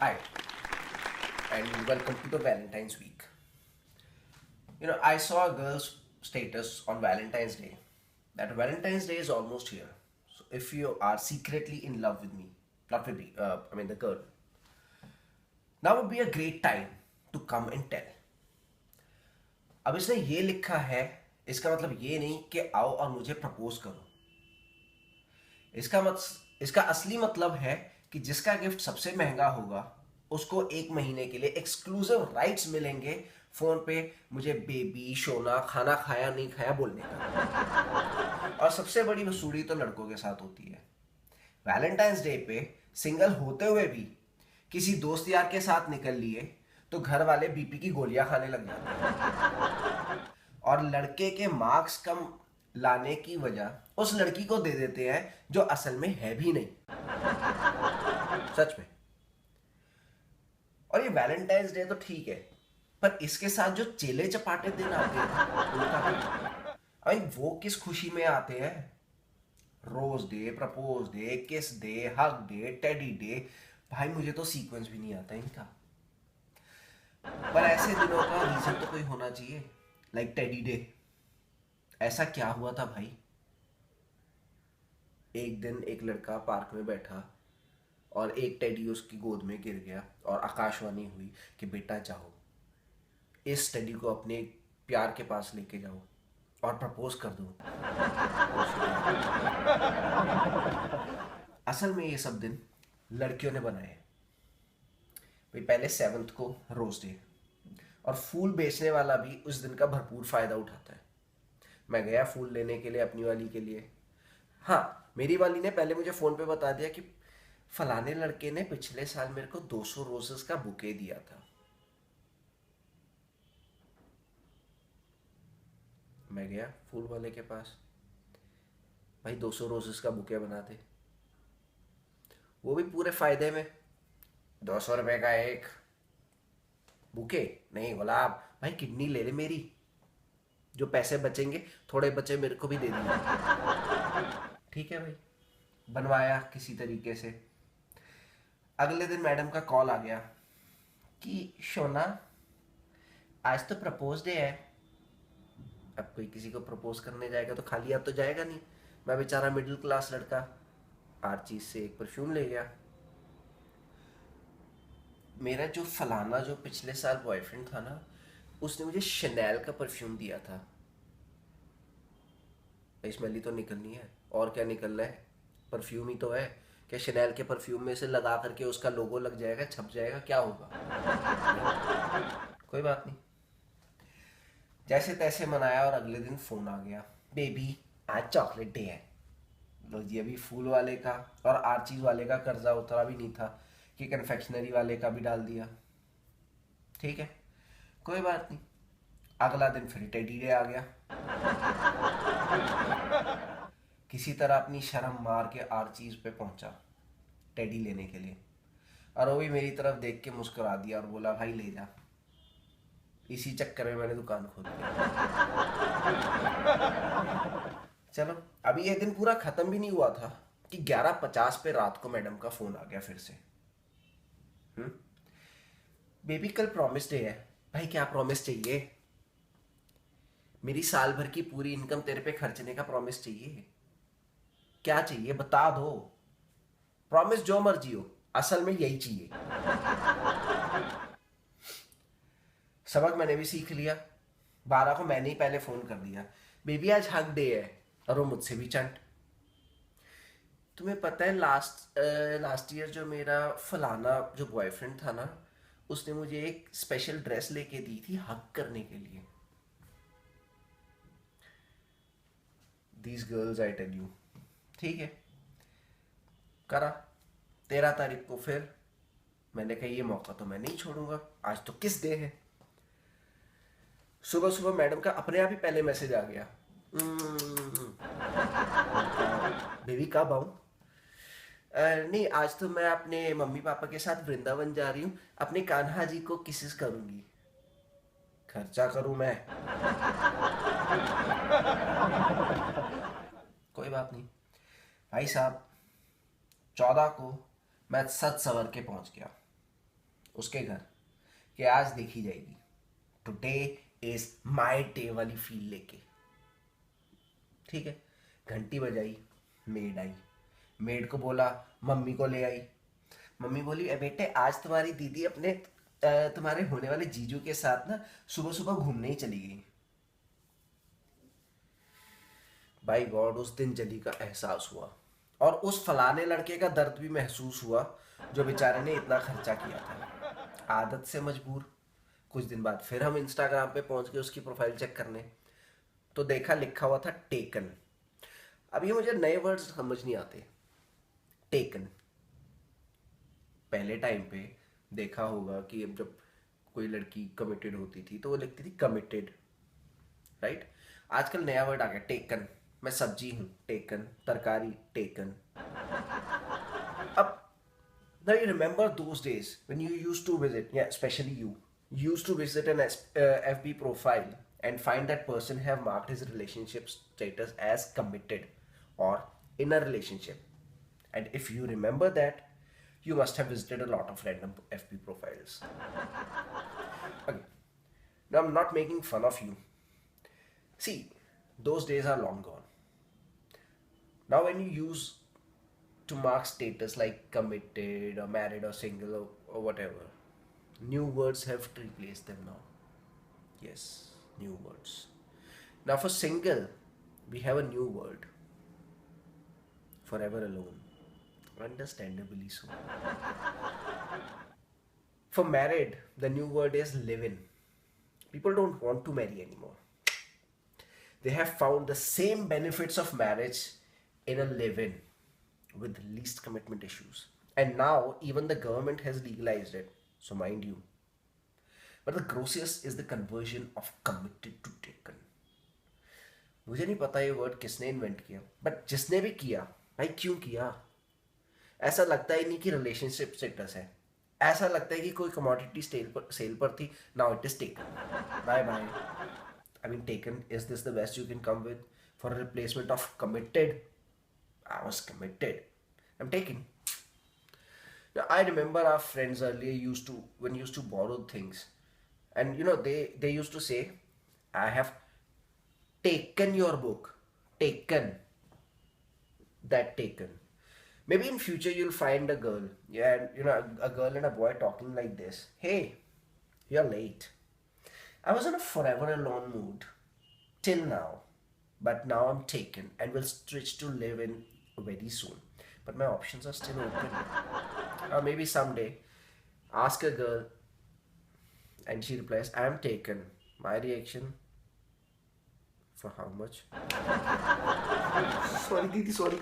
Hi, and welcome to the Valentine's week. I saw a girl's status on Valentine's Day that Valentine's Day is almost here. So if you are secretly in love with me, not with me, the girl, now would be a great time to come and tell. अब इसने ये लिखा है, इसका मतलब ये नहीं कि आओ और मुझे प्रपोज करो। इसका असली मतलब है कि जिसका गिफ्ट सबसे महंगा होगा उसको 1 महीने के लिए एक्सक्लूसिव राइट्स मिलेंगे फोन पे मुझे बेबी सोना खाना खाया नहीं खाया बोलने का। और सबसे बड़ी वसूली तो लड़कों के साथ होती है। वैलेंटाइंस डे पे सिंगल होते हुए भी किसी दोस्त यार के साथ निकल लिए तो घर वाले बीपी की गोलियां खाने लग जाते हैं और लड़के के मार्क्स कम लाने की वजह उस लड़की को दे देते हैं जो असल में है भी नहीं। सच में। और ये वैलेंटाइंस डे तो ठीक है, पर इसके साथ जो चेले चपाटे दिन आते हैं उनका भाई वो किस खुशी में आते हैं? रोज डे, प्रपोज डे, किस day, hug day, teddy day, भाई मुझे तो सीक्वेंस भी नहीं आता इनका। पर ऐसे दिनों का रीजन तो कोई होना चाहिए, लाइक टेडी डे। ऐसा क्या हुआ था भाई? एक दिन एक लड़का पार्क में बैठा और एक टेडी उसकी गोद में गिर गया और आकाशवाणी हुई कि बेटा जाओ, इस टेडी को अपने प्यार के पास लेके जाओ और प्रपोज कर दो। असल में ये सब दिन लड़कियों ने बनाए। भाई पहले 7th को रोज डे, और फूल बेचने वाला भी उस दिन का भरपूर फायदा उठाता है। मैं गया फूल लेने के लिए अपनी वाली के लिए। हाँ, मेरी वाली ने पहले मुझे फोन पे बता दिया कि फलाने लड़के ने पिछले साल मेरे को 200 रोजेस का बुके दिया था। मैं गया फूल वाले के पास, भाई 200 रोजेस का बुके बना दे। वो भी पूरे फायदे में, 200 रुपए का एक बुके नहीं गुलाब, भाई किडनी ले ले मेरी, जो पैसे बचेंगे थोड़े बचे मेरे को भी दे दिए। ठीक है भाई, बनवाया किसी तरीके से। अगले दिन मैडम का कॉल आ गया कि शोना आज तो प्रपोज डे है। अब कोई किसी को प्रपोज करने जाएगा तो खाली हाथ तो जाएगा नहीं। मैं बेचारा मिडिल क्लास लड़का हर चीज से एक परफ्यूम ले गया। मेरा जो फलाना जो पिछले साल बॉयफ्रेंड था ना, उसने मुझे शनैल का परफ्यूम दिया था। स्मेल तो निकलनी है, और क्या निकलना है? परफ्यूम ही तो है। क्या शनैल के परफ्यूम में से लगा करके उसका लोगो लग जाएगा, छप जाएगा, क्या होगा? कोई बात नहीं, जैसे तैसे मनाया। और अगले दिन फोन आ गया, बेबी आज चॉकलेट डे है। लो जी, अभी फूल वाले का और आर्चीज वाले का कर्जा उतरा भी नहीं था कि कन्फेक्शनरी वाले का भी डाल दिया। ठीक है, कोई बात नहीं। अगला दिन फिर टेडी डे आ गया। किसी तरह अपनी शर्म मार के आर्चीज पे पहुंचा टेडी लेने के लिए, और वो भी मेरी तरफ देख के मुस्कुरा दिया और बोला भाई ले जा। इसी चक्कर में मैंने दुकान खोल दी। चलो, अभी ये दिन पूरा खत्म भी नहीं हुआ था कि 11:50 पे रात को मैडम का फोन आ गया फिर से। बेबी कल प्रॉमिस डे है। भाई क्या प्रॉमिस चाहिए? मेरी साल भर की पूरी इनकम तेरे पे खर्चने का प्रॉमिस चाहिए। क्या चाहिए बता दो। प्रॉमिस जो मर्जी हो, असल में यही चाहिए। सबक मैंने भी सीख लिया। 12 को मैंने ही पहले फोन कर दिया, बेबी आज हक डे है, और वो मुझसे भी चंट। तुम्हें पता है लास्ट ईयर जो मेरा फलाना जो बॉयफ्रेंड था ना, उसने मुझे एक स्पेशल ड्रेस लेके दी थी हक करने के लिए। These girls I tell you. ठीक है, करा। 13 तारीख को फिर मैंने कहा ये मौका तो मैं नहीं छोड़ूंगा, आज तो किस डे है। सुबह सुबह मैडम का अपने आप ही पहले मैसेज आ गया, बेबी कब आऊं? नहीं, आज तो मैं अपने मम्मी पापा के साथ वृंदावन जा रही हूँ, अपने कान्हा जी को किसेस करूंगी। खर्चा करूं मैं? कोई बात नहीं भाई साहब। 14 को मैं सच सवर के पहुंच गया। उसके घर कि आज देखी जाएगी, टुडे इज माय डे वाली फील लेके। ठीक है, घंटी बजाई, मेड आई, मेड को बोला मम्मी को ले आई। मम्मी बोली "ए बेटे, आज तुम्हारी दीदी अपने तुम्हारे होने वाले जीजू के साथ ना सुबह सुबह घूमने ही चली गई"। बाई गॉड, उस दिन जली का एहसास हुआ और उस फलाने लड़के का दर्द भी महसूस हुआ जो बेचारे ने इतना खर्चा किया था। आदत से मजबूर, कुछ दिन बाद फिर हम इंस्टाग्राम पे पहुंच गए उसकी प्रोफाइल चेक करने, तो देखा लिखा हुआ था टेकन। अभी मुझे नए वर्ड्स समझ नहीं आते। टेकन, पहले टाइम पे देखा होगा कि अब जब कोई लड़की कमिटेड होती थी तो वो लिखती थी कमिटेड, राइट। आजकल नया वर्ड आ गया टेकन। मैं सब्जी हूँ, टेकन। तरकारी, टेकन। अब now you remember those days when you used to visit, yeah, especially you used to visit an FB profile and find that person have marked his relationship status as committed or in a relationship. And if you remember that, you must have visited a lot of random FB profiles. Okay. Now I'm not making fun of you. See, those days are long gone. Now when you use to mark status like committed or married or single or whatever, new words have replaced them now. Yes, new words. Now for single, we have a new word: forever alone. Understandably so. For married, the new word is live in. People don't want to marry anymore. They have found the same benefits of marriage in a live in with least commitment issues. And now even the government has legalized it. So mind you. But the grossest is the conversion of committed to taken. मुझे नहीं पता ये word किसने invent किया, but जिसने भी किया, भाई क्यों किया? ऐसा लगता ही नहीं कि रिलेशनशिप स्टेटस है, ऐसा लगता है कि कोई कमोडिटी सेल पर थी, now it is taken, bye bye. I mean taken, is this the best you can come with for replacement of committed? I was committed. I'm taken. Now I remember our friends earlier used to borrow things, and they used to say, "I have taken your book." Taken. That taken. Maybe in future you'll find a girl, yeah, a girl and a boy talking like this. "Hey, you're late. I was in a forever alone mood till now, but now I'm taken and will switch to live in very soon. But my options are still open." Or maybe someday, ask a girl and she replies, "I am taken." My reaction, for how much? Sorry, Didi, sorry.